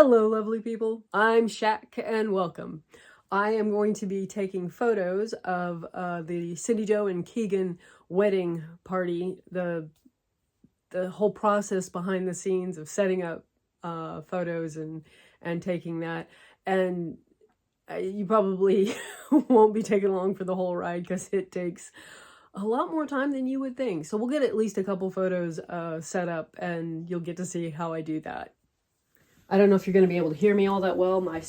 Hello, lovely people. I'm Shaq, and welcome. I am going to be taking photos of the Cindy Jo and Keegan wedding party, the whole process behind the scenes of setting up photos and taking that. And you probably won't be taking along for the whole ride because it takes a lot more time than you would think. So we'll get at least a couple photos set up, and you'll get to see how I do that. I don't know if you're going to be able to hear me all that well. My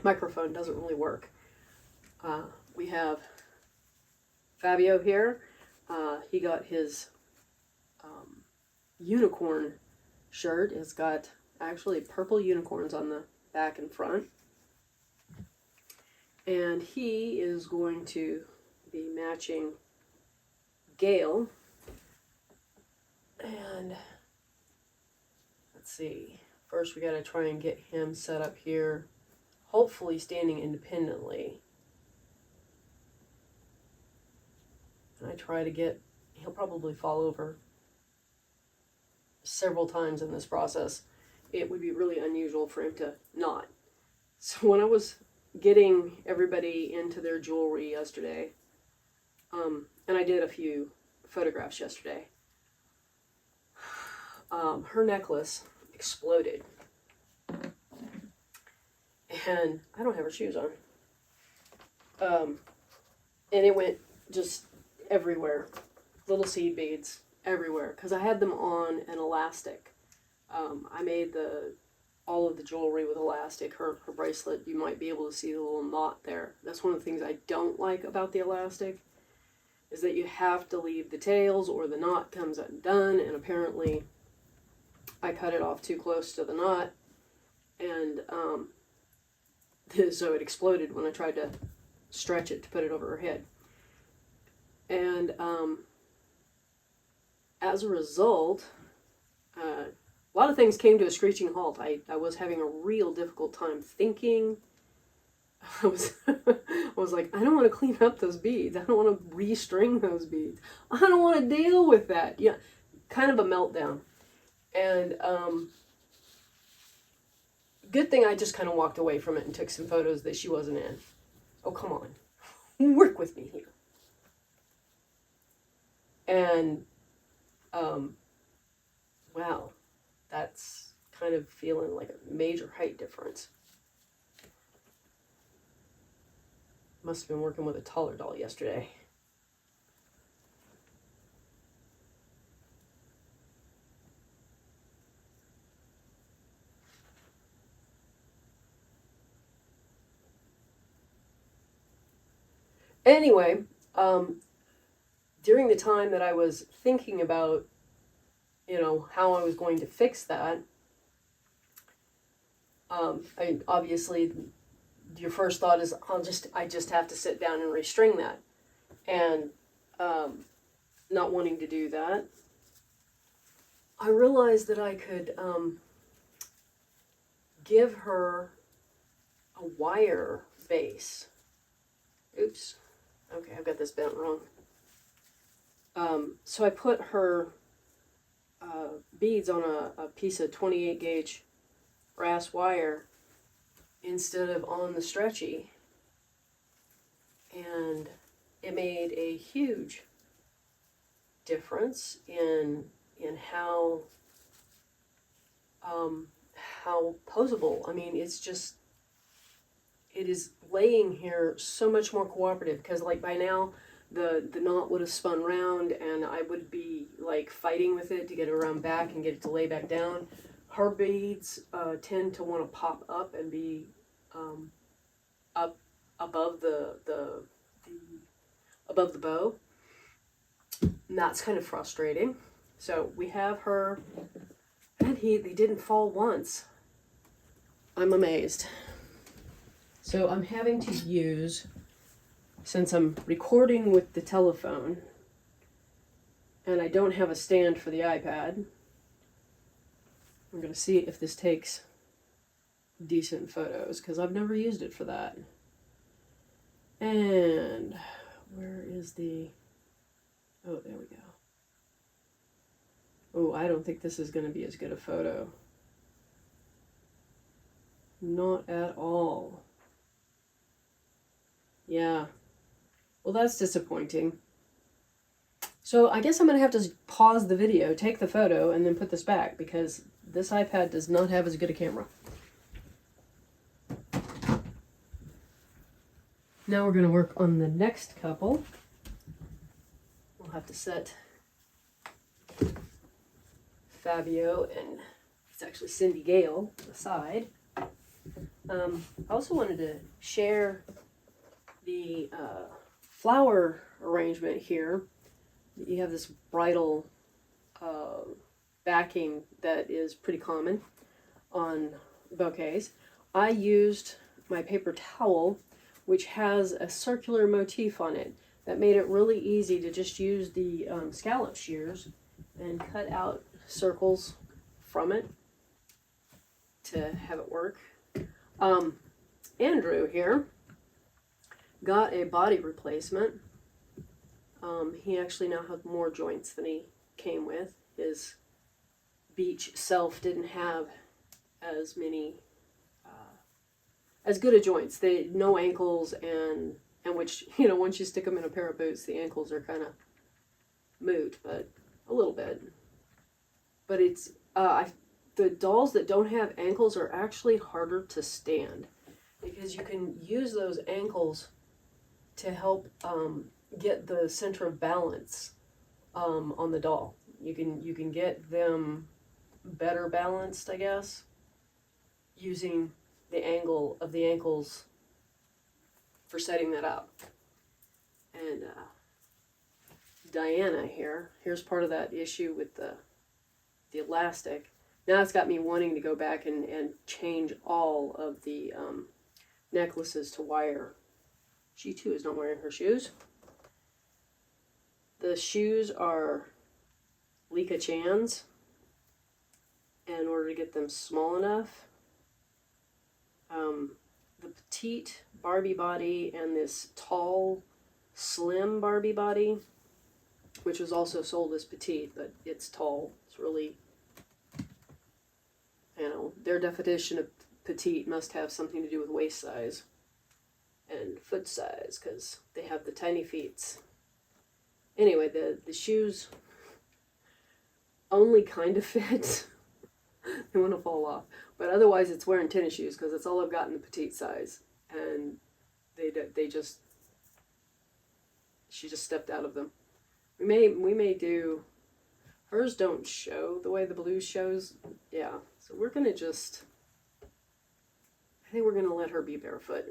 microphone doesn't really work. We have Fabio here. He got his unicorn shirt. It's got actually purple unicorns on the back and front. And he is going to be matching Gail. And let's see. First, we got to try and get him set up here, hopefully standing independently. And I try to get, he'll probably fall over several times in this process. It would be really unusual for him to not. So when I was getting everybody into their jewelry yesterday, and I did a few photographs yesterday, her necklace exploded, and I don't have her shoes on, and it went just everywhere, little seed beads everywhere, because I had them on an elastic. I made all of the jewelry with elastic. Her bracelet, you might be able to see the little knot there. That's one of the things I don't like about the elastic, is that you have to leave the tails or the knot comes undone, and apparently I cut it off too close to the knot, and so it exploded when I tried to stretch it to put it over her head. And as a result, a lot of things came to a screeching halt. I was having a real difficult time thinking. I was like, I don't want to clean up those beads. I don't want to restring those beads. I don't want to deal with that. Yeah, kind of a meltdown. And good thing I just kind of walked away from it and took some photos that she wasn't in. Oh, come on. Work with me here. And, wow, that's kind of feeling like a major height difference. Must have been working with a taller doll yesterday. Anyway, during the time that I was thinking about, how I was going to fix that, obviously your first thought is, I just have to sit down and restring that. And not wanting to do that, I realized that I could give her a wire base. Oops. Okay, I've got this bent wrong. So I put her beads on a piece of 28 gauge brass wire instead of on the stretchy, and it made a huge difference in how posable. I mean, it is laying here so much more cooperative, because like by now the knot would have spun round and I would be like fighting with it to get it around back and get it to lay back down. Her beads tend to want to pop up and be up above the above the bow, and that's kind of frustrating. So we have her, and they didn't fall once. I'm amazed. So I'm having to use, since I'm recording with the telephone and I don't have a stand for the iPad, I'm going to see if this takes decent photos, because I've never used it for that. And where is the... Oh, there we go. Oh, I don't think this is going to be as good a photo. Not at all. Yeah. Well, that's disappointing. So I guess I'm going to have to pause the video, take the photo, and then put this back because this iPad does not have as good a camera. Now we're going to work on the next couple. We'll have to set Fabio and it's actually Cindy Gale aside. I also wanted to share the flower arrangement here. You have this bridal backing that is pretty common on bouquets. I used my paper towel, which has a circular motif on it. That made it really easy to just use the scallop shears and cut out circles from it to have it work. Andrew here got a body replacement. He actually now has more joints than he came with. His beach self didn't have as many, as good a joints. They no ankles and which, you know, once you stick them in a pair of boots, the ankles are kind of moot, but a little bit. But it's, the dolls that don't have ankles are actually harder to stand because you can use those ankles to help get the center of balance on the doll. You can get them better balanced, I guess, using the angle of the ankles for setting that up. And Diana here's part of that issue with the elastic. Now it's got me wanting to go back and change all of the necklaces to wire. She too is not wearing her shoes. The shoes are Lika Chan's. In order to get them small enough, the petite Barbie body and this tall, slim Barbie body, which was also sold as petite, but it's tall. It's really, you know, their definition of petite must have something to do with waist size and foot size because they have the tiny feet. Anyway, the shoes only kind of fit. They want to fall off. But otherwise it's wearing tennis shoes because it's all I've got in the petite size. And she just stepped out of them. We may do, hers don't show the way the blue shows. Yeah, so we're going to just, I think we're going to let her be barefoot.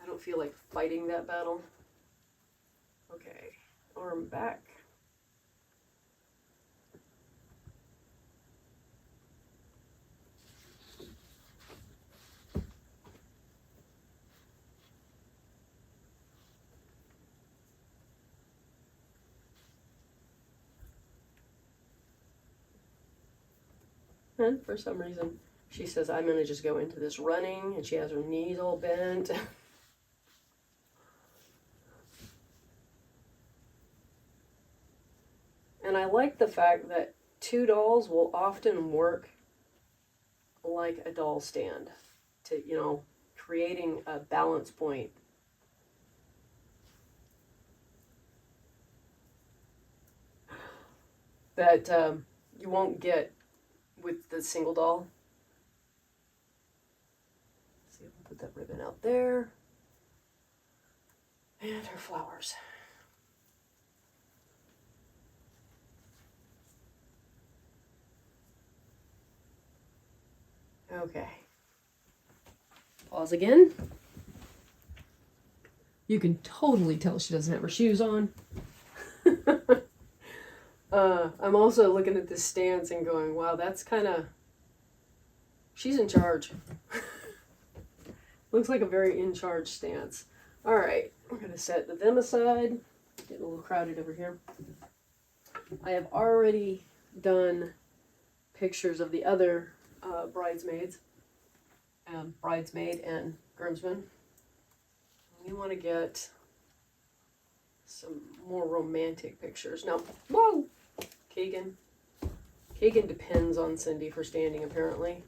I don't feel like fighting that battle. Okay, arm back. And for some reason, she says, I'm going to just go into this running, and she has her knees all bent. And I like the fact that two dolls will often work like a doll stand to, you know, creating a balance point. That you won't get with the single doll. Let's see if we put that ribbon out there. And her flowers. Okay. Pause again. You can totally tell she doesn't have her shoes on. I'm also looking at this stance and going, wow, that's kind of, she's in charge. Looks like a very in charge stance. All right, we're going to set them aside. Getting a little crowded over here. I have already done pictures of the other bridesmaid and groomsmen. We want to get some more romantic pictures. Now, whoa! Kagan depends on Cindy for standing, apparently.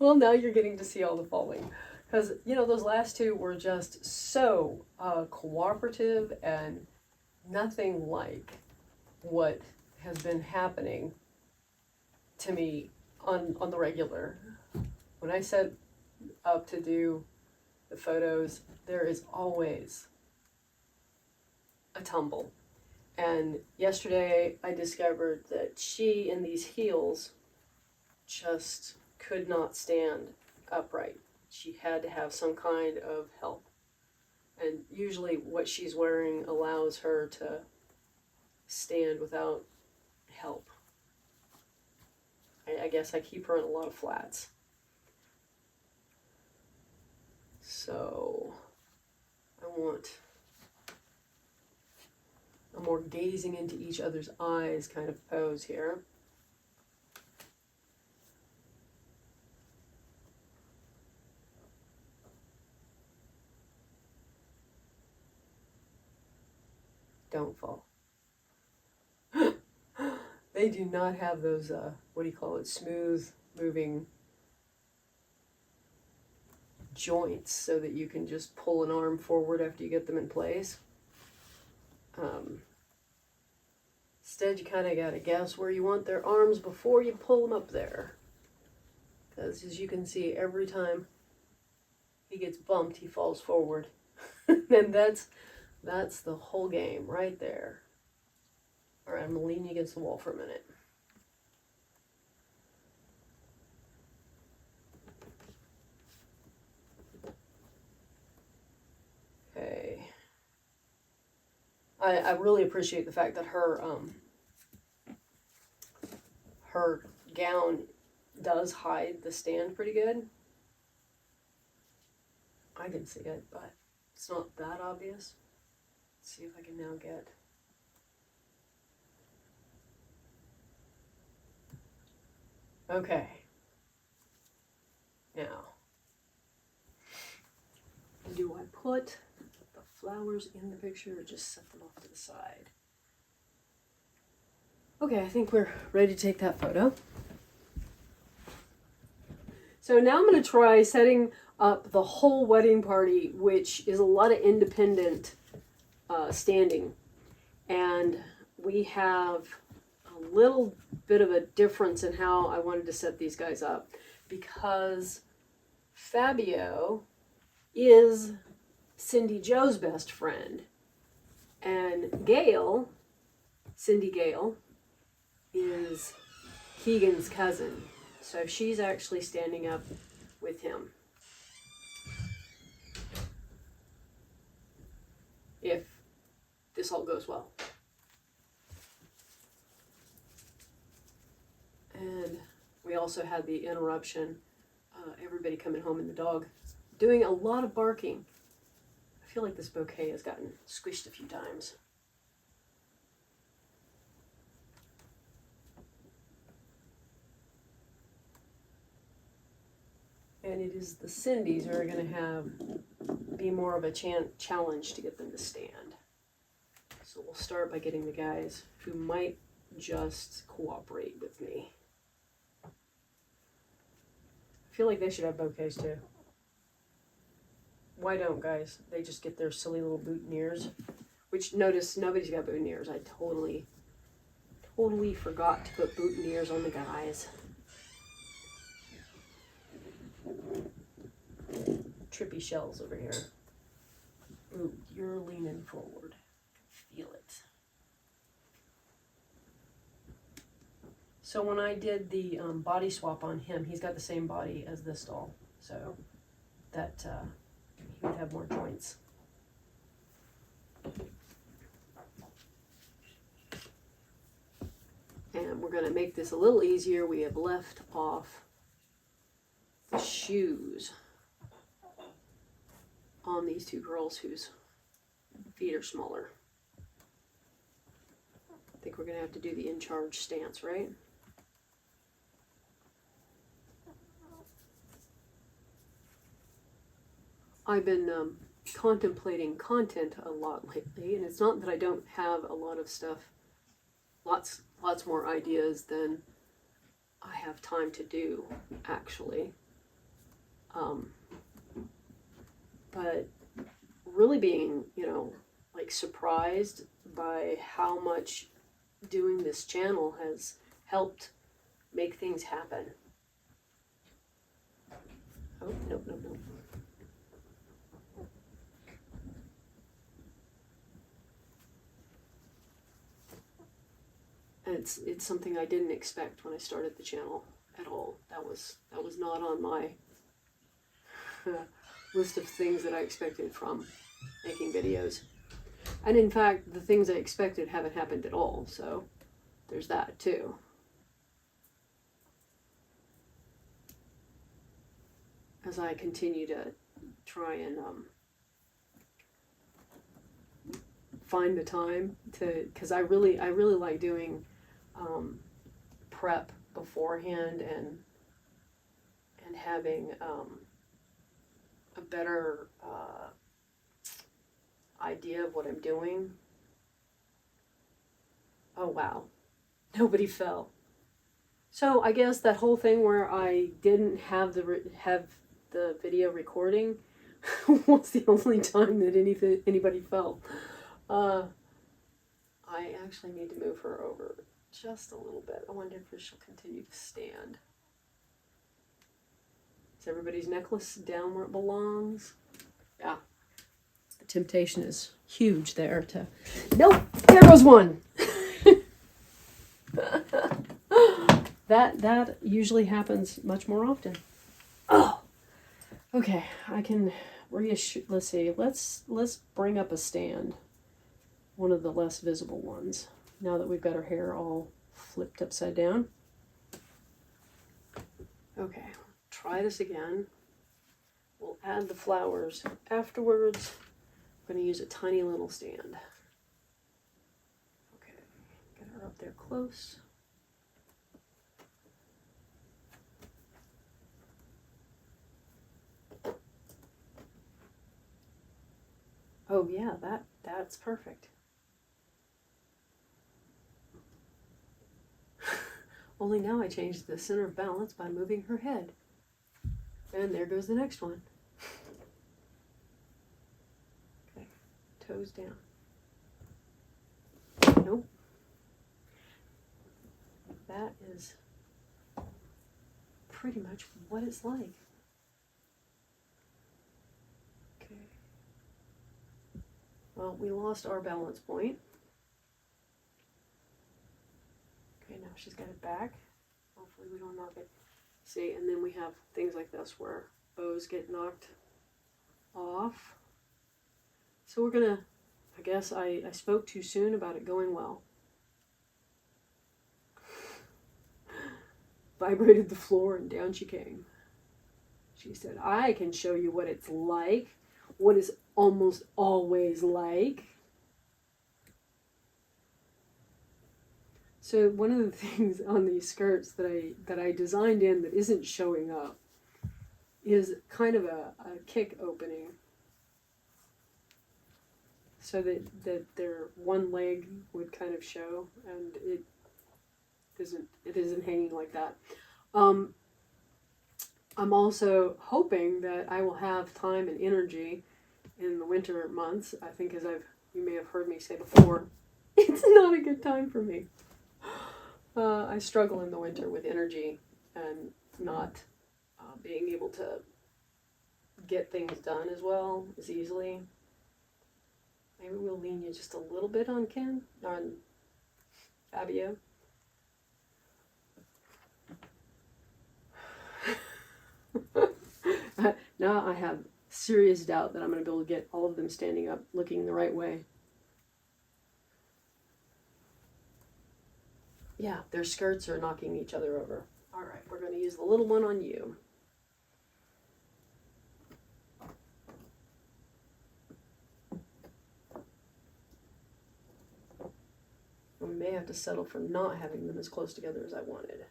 Well, now you're getting to see all the falling. Because, you know, those last two were just so cooperative and nothing like what has been happening to me on the regular. When I set up to do the photos, there is always a tumble. And yesterday I discovered that she in these heels just could not stand upright. She had to have some kind of help. And usually what she's wearing allows her to stand without help. I guess I keep her in a lot of flats. So I want a more gazing into each other's eyes kind of pose here. Don't fall. They do not have those, what do you call it, smooth moving joints so that you can just pull an arm forward after you get them in place. Instead, you kind of got to guess where you want their arms before you pull them up there. Because as you can see, every time he gets bumped, he falls forward. And that's the whole game right there. All right, I'm going to lean you against the wall for a minute. Okay. I really appreciate the fact that her gown does hide the stand pretty good. I can see it, but it's not that obvious. Let's see if I can now get... Okay. Now, do I put the flowers in the picture or just set them off to the side? Okay, I think we're ready to take that photo. So now I'm going to try setting up the whole wedding party, which is a lot of independent standing. And we have a little bit of a difference in how I wanted to set these guys up, because Fabio is Cindy Joe's best friend, and Gail, Cindy Gale, is Keegan's cousin. So she's actually standing up with him. If this all goes well. And we also had the interruption, everybody coming home and the dog doing a lot of barking. I feel like this bouquet has gotten squished a few times. And it is the Cindys who are going to be more of a challenge to get them to stand. So we'll start by getting the guys who might just cooperate with me. I feel like they should have bouquets too. Why don't guys? They just get their silly little boutonnieres. Which, notice, nobody's got boutonnieres. I totally forgot to put boutonnieres on the guys. Trippy shells over here. Ooh, you're leaning forward. Feel it. So when I did the body swap on him, he's got the same body as this doll. So that he would have more joints. And we're going to make this a little easier. We have left off the shoes on these two girls whose feet are smaller. I think we're going to have to do the in charge stance, right? I've been contemplating content a lot lately, and it's not that I don't have a lot of stuff, lots more ideas than I have time to do, actually. But really being, you know, like surprised by how much doing this channel has helped make things happen. Oh, nope, nope, nope. And it's something I didn't expect when I started the channel at all. That was not on my list of things that I expected from making videos. And in fact, the things I expected haven't happened at all, so there's that too. As I continue to try and find the time to, because I really like doing prep beforehand and having a better idea of what I'm doing. Oh wow, nobody fell. So I guess that whole thing where I didn't have the video recording was the only time that anybody fell. I actually need to move her over just a little bit. I wonder if she'll continue to stand. Is everybody's necklace down where it belongs? Yeah. The temptation is huge there to... Nope! There goes one! That usually happens much more often. Oh! Okay, I can reassure... Let's see. Let's bring up a stand. One of the less visible ones. Now that we've got her hair all flipped upside down. Okay, try this again. We'll add the flowers afterwards. I'm going to use a tiny little stand. Okay, get her up there close. Oh yeah, that's perfect. Only now I changed the center of balance by moving her head. And there goes the next one. Okay, toes down. Nope. That is pretty much what it's like. Okay. Well, we lost our balance point. Okay, now she's got it back. Hopefully we don't knock it. See, and then we have things like this where bows get knocked off. So we're gonna, I guess I spoke too soon about it going well. Vibrated the floor and down she came. She said, I can show you what it's like, what is almost always like. So one of the things on these skirts that I designed in that isn't showing up is kind of a kick opening, so that their one leg would kind of show, and it isn't hanging like that. I'm also hoping that I will have time and energy in the winter months. I think, as you may have heard me say before, it's not a good time for me. I struggle in the winter with energy and not being able to get things done as well as easily. Maybe we'll lean you just a little bit on Fabio. Now I have serious doubt that I'm going to be able to get all of them standing up looking the right way. Yeah, their skirts are knocking each other over. All right, we're going to use the little one on you. We may have to settle for not having them as close together as I wanted.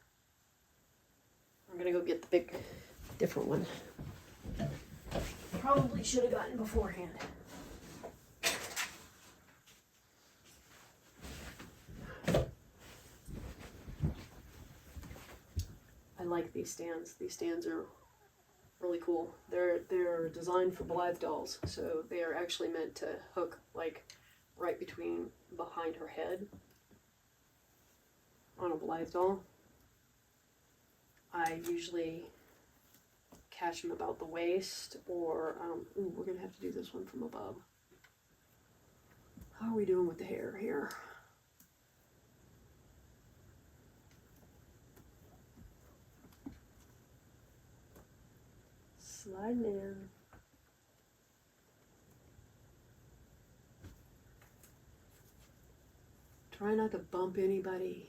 I'm going to go get the big, different one. Probably should have gotten beforehand. I like these stands. These stands are really cool. They're designed for Blythe dolls, so they are actually meant to hook like right behind her head on a Blythe doll. I usually catch them about the waist, or ooh, we're gonna have to do this one from above. How are we doing with the hair here? Sliding in. Try not to bump anybody.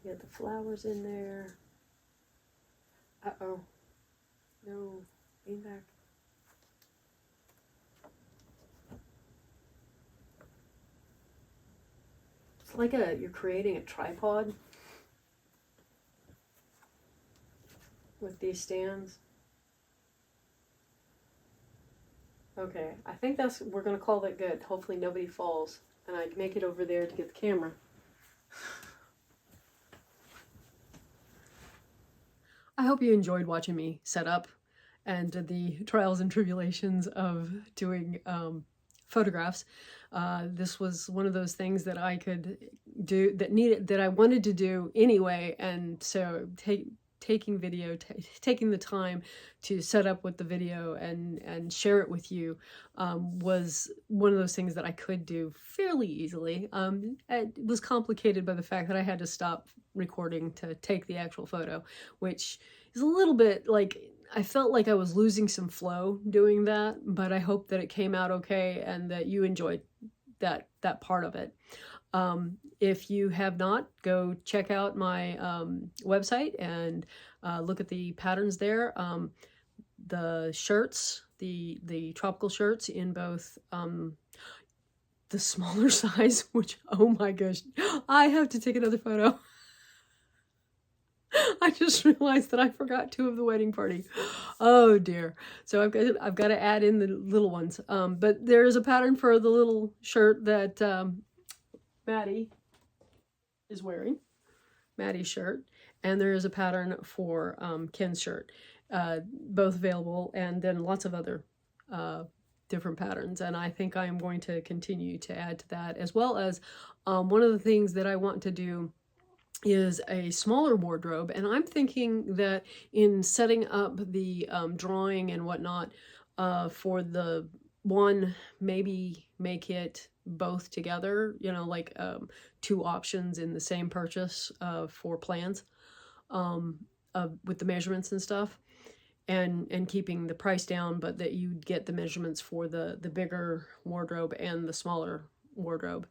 Get the flowers in there. Uh-oh. No. Lean back. It's like you're creating a tripod with these stands. Okay, I think we're gonna call that good. Hopefully nobody falls, and I can make it over there to get the camera. I hope you enjoyed watching me set up and the trials and tribulations of doing photographs. This was one of those things that I could do, that I wanted to do anyway, and so taking the time to set up with the video and share it with you was one of those things that I could do fairly easily. It was complicated by the fact that I had to stop recording to take the actual photo, which is a little bit like, I felt like I was losing some flow doing that, but I hope that it came out okay and that you enjoyed that part of it. If you have not, go check out my website and look at the patterns there. The shirts, the tropical shirts in both the smaller size, which, oh my gosh, I have to take another photo. I just realized that I forgot 2 of the wedding party. Oh dear. So I've got to add in the little ones. But there is a pattern for the little shirt that Maddie is wearing, Maddie's shirt, and there is a pattern for Ken's shirt, both available, and then lots of other different patterns. And I think I am going to continue to add to that, as well as one of the things that I want to do is a smaller wardrobe, and I'm thinking that in setting up the drawing and whatnot for the one, maybe make it both together, you know, like 2 options in the same purchase for plans with the measurements and stuff, and keeping the price down, but that you get the measurements for the bigger wardrobe and the smaller wardrobe.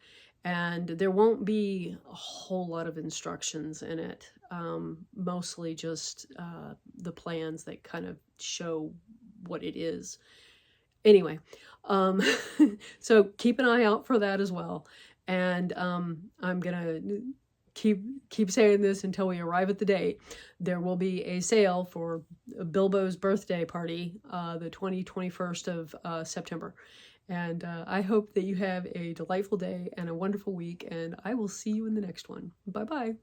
And there won't be a whole lot of instructions in it, mostly just the plans that kind of show what it is. Anyway, so keep an eye out for that as well. And I'm gonna keep saying this until we arrive at the date. There will be a sale for Bilbo's birthday party, the 21st of September. And I hope that you have a delightful day and a wonderful week, and I will see you in the next one. Bye-bye.